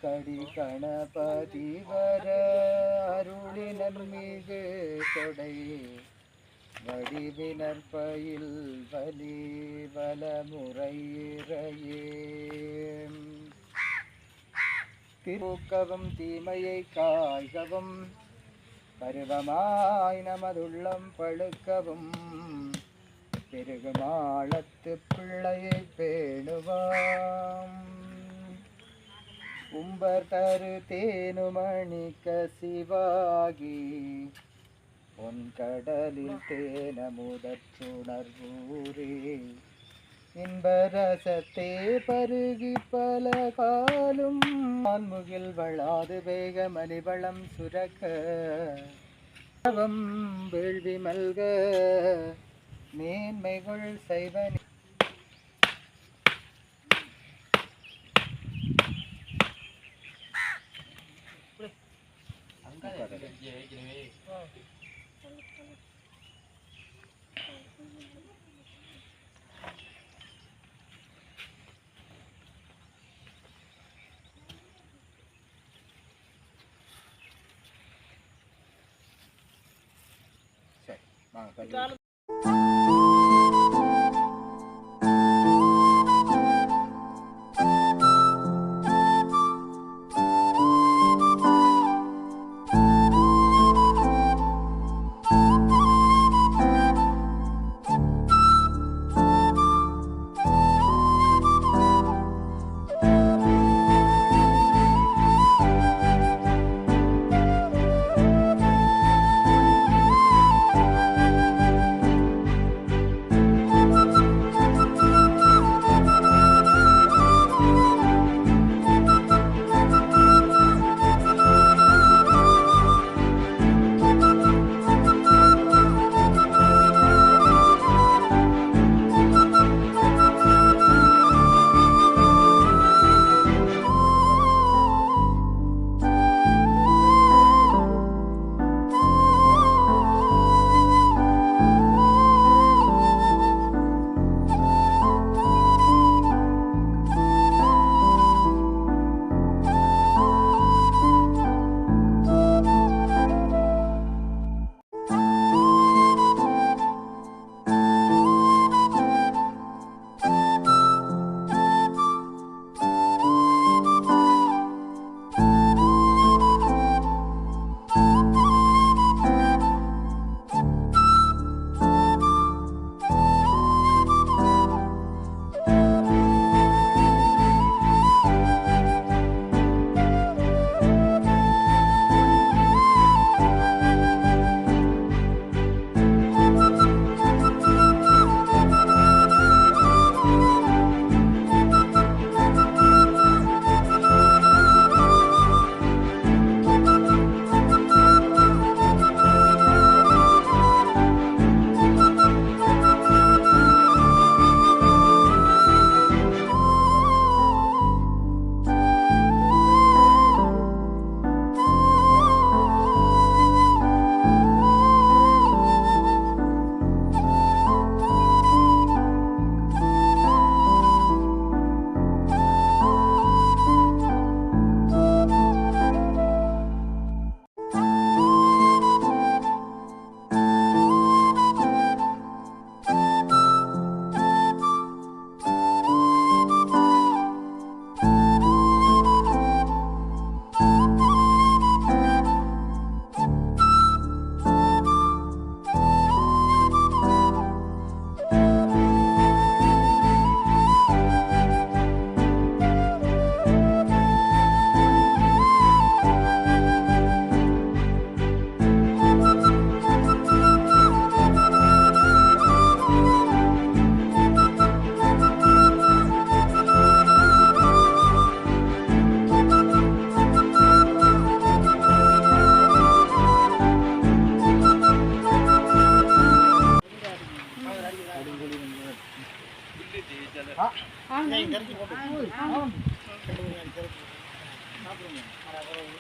கடி கணபதி வர அருளினர் மிகு கொடை வடிவினர் பயில் வலி வலமுறையிறையே திருக்கவும் தீமையை காய்கவும் பருவமாய் நமதுள்ளம் பழுக்கவும் பெருகுமாளத்து பிள்ளையை பேணுவாம் உம்பர் தரு தேனுமணி கசிவாகி பொன்கடலில் தேன முதற்றுணர்வூரே இன்பரசத்தே பருகி பல காலும் ஆன்முகில் வளாது வேக மலிவளம் சுரக்க வேள்வி மல்க மேன்மைகள் செய்வனி சரி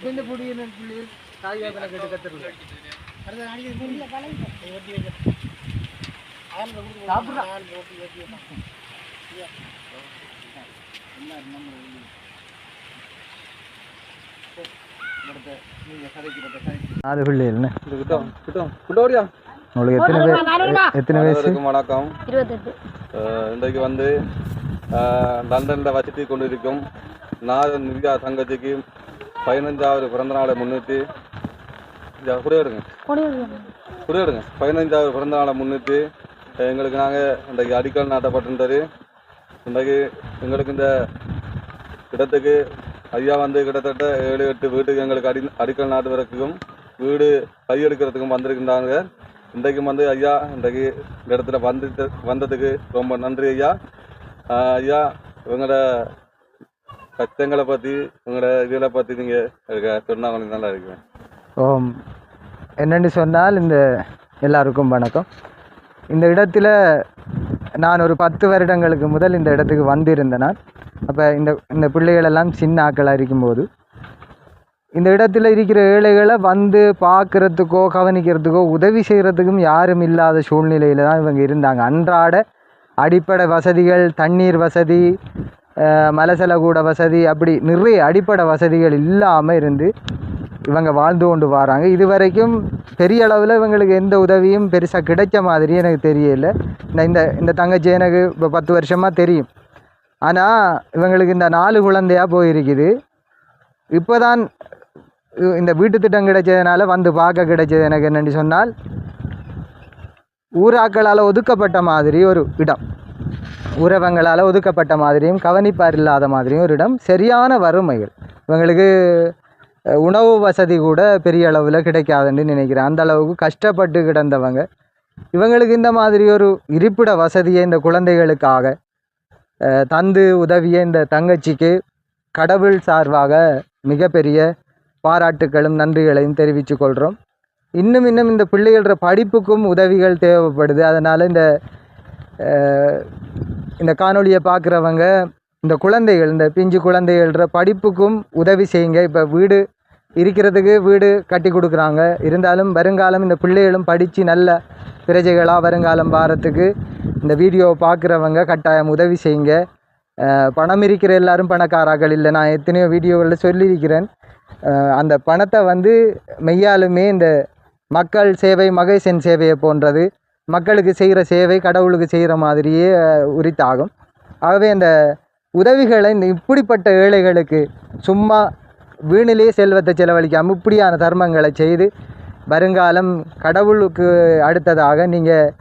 ഇതിന്റെ പൊടിയിൽ കായ് വേദന എടുക്കത്തില്ല 4 பிள்ளைகள் உங்களுக்கு எத்தனை வயசு? வணக்கம். 28. இன்றைக்கு வந்து லண்டனில் வசித்து கொண்டிருக்கும் நாதன் நிவ்யா தங்கச்சிக்கு 15வது பிறந்தநாளை முன்னிட்டு குடியேடுங்க 15வது பிறந்தநாளை முன்னிட்டு எங்களுக்கு நாங்கள் இன்றைக்கு அடிக்கல் நாட்டப்பட்டிருந்தது. இன்றைக்கு எங்களுக்கு இந்த இடத்துக்கு ஐயா வந்து கிட்டத்தட்ட 7-8 வீட்டுக்கு எங்களுக்கு அடிக்கல் நாட்டுவதற்கும் வீடு கையெடுக்கிறதுக்கும் வந்திருக்கின்றாங்க. இன்றைக்கும் வந்து ஐயா இன்றைக்கு இந்த இடத்துல வந்ததுக்கு ரொம்ப நன்றி ஐயா. ஐயா இவங்களோட கஷ்டங்களை பற்றி உங்களோட இதில் பற்றி நீங்கள் சொன்னால் கொஞ்சம் நல்லா இருக்குங்க. என்னென்னு சொன்னால் இந்த எல்லாருக்கும் வணக்கம். இந்த இடத்துல நான் ஒரு 10 வருடங்களுக்கு முதல் இந்த இடத்துக்கு வந்திருந்தேன். நான் அப்போ இந்த பிள்ளைகளெல்லாம் சின்ன ஆக்களாக இருக்கும்போது இந்த இடத்துல இருக்கிற ஏழைகளை வந்து பார்க்குறதுக்கோ கவனிக்கிறதுக்கோ உதவி செய்கிறதுக்கும் யாரும் இல்லாத சூழ்நிலையில் தான் இவங்க இருந்தாங்க. அன்றாட அடிப்படை வசதிகள், தண்ணீர் வசதி, மலசலகூட வசதி, அப்படி நிறைய அடிப்படை வசதிகள் இல்லாமல் இருந்து இவங்க வாழ்ந்து கொண்டு வராங்க. இது வரைக்கும் பெரிய அளவில் இவங்களுக்கு எந்த உதவியும் பெருசாக கிடைச்ச மாதிரி எனக்கு தெரியல. இந்த தங்கச்சி எனக்கு இப்போ 10 வருஷமாக தெரியும். ஆனால் இவங்களுக்கு இந்த 4 குழந்தையாக போயிருக்குது. இப்போ தான் இந்த வீட்டு திட்டம் கிடைச்சதுனால வந்து பார்க்க கிடைச்சது. எனக்கு என்னென்னு சொன்னால் ஊராக்களால் ஒதுக்கப்பட்ட மாதிரி ஒரு இடம், ஊரவங்களால் ஒதுக்கப்பட்ட மாதிரியும் கவனிப்பார் இல்லாத மாதிரியும் ஒரு இடம். சரியான வறுமைகள், இவங்களுக்கு உணவு வசதி கூட பெரிய அளவில் கிடைக்காதுன்னு நினைக்கிறேன். அந்த அளவுக்கு கஷ்டப்பட்டு கிடந்தவங்க. இவங்களுக்கு இந்த மாதிரி ஒரு இருப்பிட வசதியை இந்த குழந்தைகளுக்காக தந்து உதவிய இந்த தங்கச்சிக்கு கடவுள் சார்பாக மிகப்பெரிய பாராட்டுக்களும் நன்றிகளையும் தெரிவித்து கொள்கிறோம். இன்னும் இந்த பிள்ளைகள படிப்புக்கும் உதவிகள் தேவைப்படுது. அதனால் இந்த காணொலியை பார்க்குறவங்க இந்த குழந்தைகள், இந்த பிஞ்சு குழந்தைகள படிப்புக்கும் உதவி செய்யுங்க. இப்போ வீடு இருக்கிறதுக்கு வீடு கட்டி கொடுக்குறாங்க. இருந்தாலும் வருங்காலம் இந்த பிள்ளைகளும் படித்து நல்ல பிரஜைகளாக வருங்காலம் வாரத்துக்கு இந்த வீடியோவை பார்க்குறவங்க கட்டாயம் உதவி செய்யுங்க. பணம் இருக்கிற எல்லாரும் பணக்காராக்கள் இல்லை. நான் எத்தனையோ வீடியோகளில் சொல்லியிருக்கிறேன். அந்த பணத்தை வந்து மெய்யாலுமே இந்த மக்கள் சேவை, மகேசன் சேவையை போன்றது. மக்களுக்கு செய்கிற சேவை கடவுளுக்கு செய்கிற மாதிரியே உரித்தாகும். ஆகவே அந்த உதவிகளை இந்த இப்படிப்பட்ட ஏழைகளுக்கு சும்மா வீணிலேயே செல்வத்தை செலவழிக்காமல் இப்படியான தர்மங்களை செய்து வருங்காலம் கடவுளுக்கு அடுத்ததாக நீங்கள்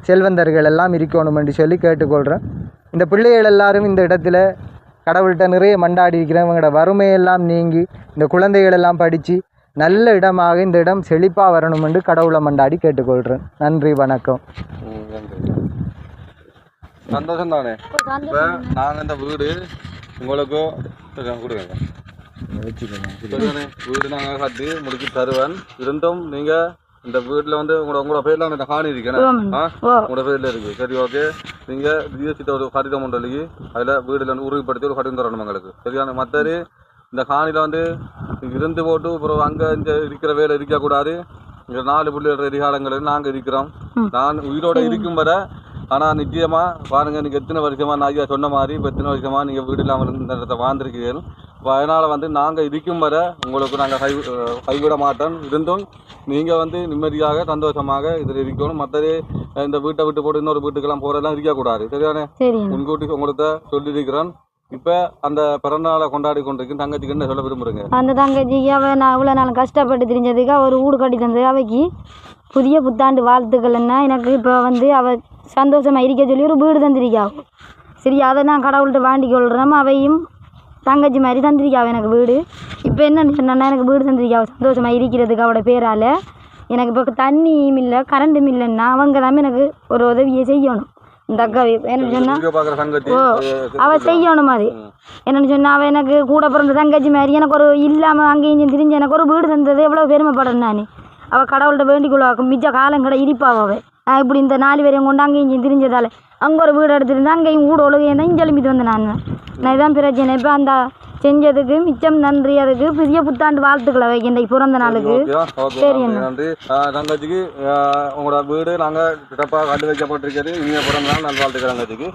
செல்வந்தர்கள் எல்லாம் இருக்கணும் என்று சொல்லி கேட்டுக்கொள்கிறேன். இந்த பிள்ளைகள் எல்லாரும் இந்த இடத்துல கடவுள்கிட்ட நிறைய மண்டாடி இருக்கிறேன். இவங்களோட வறுமையெல்லாம் நீங்கி இந்த குழந்தைகள் எல்லாம் படித்து நல்ல இடமாக இந்த இடம் செழிப்பாக வரணும் என்று கடவுளை மண்டாடி கேட்டுக்கொள்கிறேன். நன்றி, வணக்கம். சந்தோஷம் தானே. இப்போ நாங்கள் இந்த வீடு உங்களுக்கு கொடுங்க, வீடு நாங்கள் கட்டி முடிச்சு தருவேன். இருந்தும் நீங்கள் இந்த வீட்டில் வந்து உங்களோட பேரில் வந்து காணி இருக்கேன், உங்களோட பேரில் இருக்குது. சரி, ஓகே. நீங்கள் ஜிஎஸ்டி ஒரு கடிதம் ஒன்று எழுதி அதில் வீடில் வந்து உறுதிப்படுத்தி ஒரு கடிதம் தரணும் எங்களுக்கு. சரியான மற்றது இந்த காணியில் வந்து இருந்து போட்டு அப்புறம் அங்கே இங்கே இருக்கிற வேலை இருக்கக்கூடாது. இங்கே 4 பிள்ளைகள் அதிகாரங்களில் நாங்கள் இருக்கிறோம். நான் உயிரோடு இருக்கும் வர. ஆனால் நிச்சயமாக பாருங்கள், நீங்கள் எத்தனை வருஷமாக நான் ஐயா சொன்ன மாதிரி இப்போ எத்தனை வருஷமாக நீங்கள் வீடு இல்லாமல் இந்த இடத்த வாழ்ந்துருக்கீர்கள். அதனால் வந்து நாங்கள் இருக்கும் வர உங்களுக்கு நாங்கள் கைவிட மாட்டோம். இருந்தும் நீங்கள் வந்து நிம்மதியாக சந்தோஷமாக இதில் இருக்கணும். மற்றது இந்த வீட்டை விட்டு போட்டு இன்னொரு வீட்டுக்கெல்லாம் போகிறதெல்லாம் இருக்கக்கூடாது. சரியானே? முன்கூட்டி உங்கள்கிட்ட சொல்லியிருக்கிறேன். இப்போ அந்த பிறந்தநாளை கொண்டாடி கொண்டிருக்கு தங்கச்சிக்கு என்ன சொல்ல விரும்புகிறீங்க? அந்த தங்கச்சிக்கு அவள் நான் இவ்வளோ நாள் கஷ்டப்பட்டு தெரிஞ்சதுக்கு அவர் வீடு கட்டி தந்தது. அவைக்கு புதிய புத்தாண்டு வாழ்த்துக்கள்னா எனக்கு இப்போ வந்து அவள் சந்தோஷமாக இருக்க சொல்லி ஒரு வீடு தந்திருக்கா. சரி, அதை நான் கடவுள்கிட்ட வாண்டி கொள்கிறோம். அவையும் தங்கச்சி மாதிரி தந்திருக்காவ எனக்கு வீடு. இப்போ என்னென்னு சொன்னா எனக்கு வீடு தந்திருக்காவ சந்தோஷமாக இருக்கிறதுக்கு அவளோட பேரால். எனக்கு இப்போ தண்ணியும் இல்லை, கரண்ட்டும் இல்லைன்னா அவங்க தான் எனக்கு ஒரு உதவியை செய்யணும். இந்த அக்காவை என்னென்னு சொன்னால் அவள் செய்யணும். அது என்னென்னு சொன்னால் அவள் எனக்கு கூட பிறந்த தங்கச்சி மாதிரி எனக்கு ஒரு இல்லாமல் அங்கேயும் திரிஞ்சு எனக்கு ஒரு வீடு தந்தது எவ்வளோ பெருமைப்படுறேன் நான். அவள் கடவுள்கிட்ட வேண்டிக்கொள்வாக்கும் மிச்ச காலம் கூட இருப்பாள். அவள் இப்படி இந்த 4 பேரையும் கொண்டு அங்கேயும் திரிஞ்சதால் அங்கே ஒரு வீடு எடுத்துருந்தா அங்கேயும் வீடு ஒழுகையும் தான் இங்கே எழுப்பிட்டு வந்தேன் நான். இதான் பிரச்சனை. இப்போ அந்த செஞ்சதுக்கு மிச்சம் நன்றி. அதுக்கு புதிய புத்தாண்டு வாழ்த்துக்களை வைக்கின்ற பிறந்த நாளுக்கு. சரி, நன்றி தங்கச்சிக்கு. உங்களோட வீடு நாங்கள் சிறப்பாக கண்டு வைக்கப்பட்டிருக்கிறது. இனிய பிறந்த நாள் நல்வாழ்த்துக்கள் தங்கச்சிக்கு.